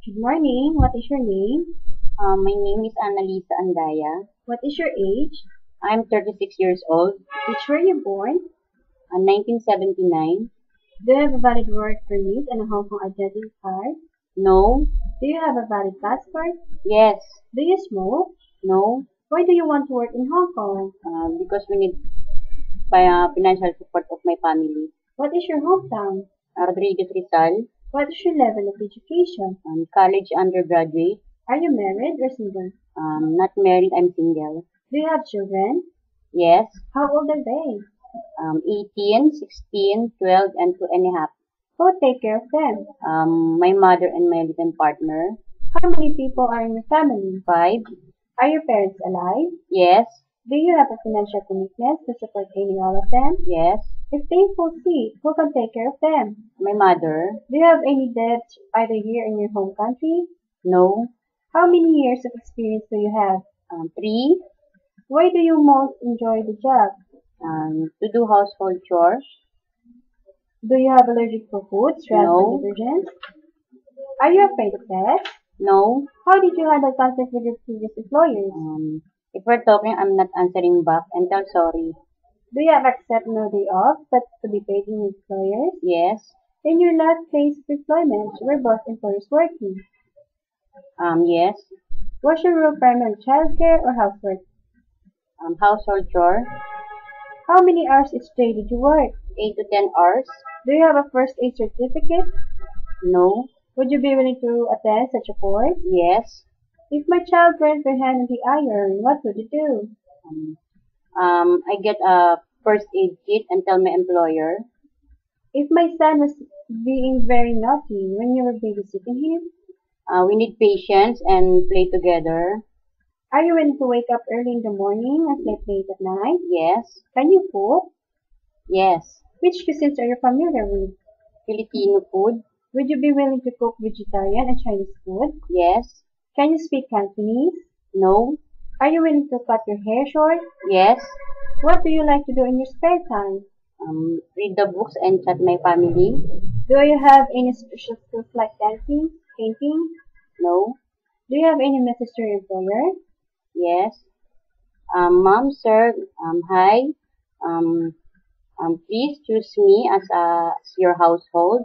Good morning. What is your name? My name is Annalisa Andaya. What is your age? I'm 36 years old. Which were you born? 1979. Do you have a valid work permit and a Hong Kong identity card? No. Do you have a valid passport? Yes. Do you smoke? No. Why do you want to work in Hong Kong? Because we need financial support of my family. What is your hometown? Rodriguez Rizal. What is your level of education? College undergraduate. Are you married or single? Not married, I'm single. Do you have children? Yes. How old are they? 18, 16, 12, and 2.5. Who take care of them? My mother and my little partner. How many people are in your family? 5. Are your parents alive? Yes. Do you have a financial commitment to support any all of them? Yes. If they fall sick, who can take care of them? My mother. Do you have any debt either here in your home country? No. How many years of experience do you have? 3. Why do you most enjoy the job? To do household chores. Do you have allergic for foods, drugs, No. and detergents? Are you afraid of that? No. How did you handle conflict with your previous employers? If we're talking, I'm not answering back and tell sorry. Do you have accept no day off but to be paid in your employers? Yes. In your last place of employment, were both employers working? Yes. Was your role primarily childcare or housework? Household chore. How many hours each day did you work? 8 to 10 hours. Do you have a first aid certificate? No. Would you be willing to attend such a course? Yes. If my child burned their hand in the iron, what would you do? I get a first aid kit and tell my employer. If my son was being very naughty when you were babysitting him, We need patience and play together. are you willing to wake up early in the morning and sleep late at night? Yes. Can you cook? Yes. Which cuisines are you familiar with? Filipino food. Would you be willing to cook vegetarian and Chinese food? Yes. Can you speak Cantonese? No. Are you willing to cut your hair short? Yes. What do you like to do in your spare time? Read the books and chat my family. Do you have any special skills like dancing, painting? No. Do you have any message to your employer? Yes. Mom, sir, hi. Please choose me as your household.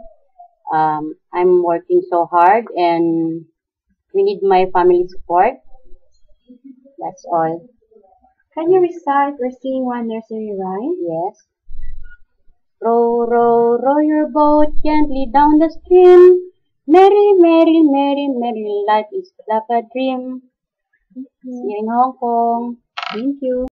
I'm working so hard and we need my family support. That's all. Can you recite or sing one nursery rhyme? Yes. Row, row, row your boat gently down the stream. Merry, merry, merry, merry, life is like a dream. See you in Hong Kong. Thank you.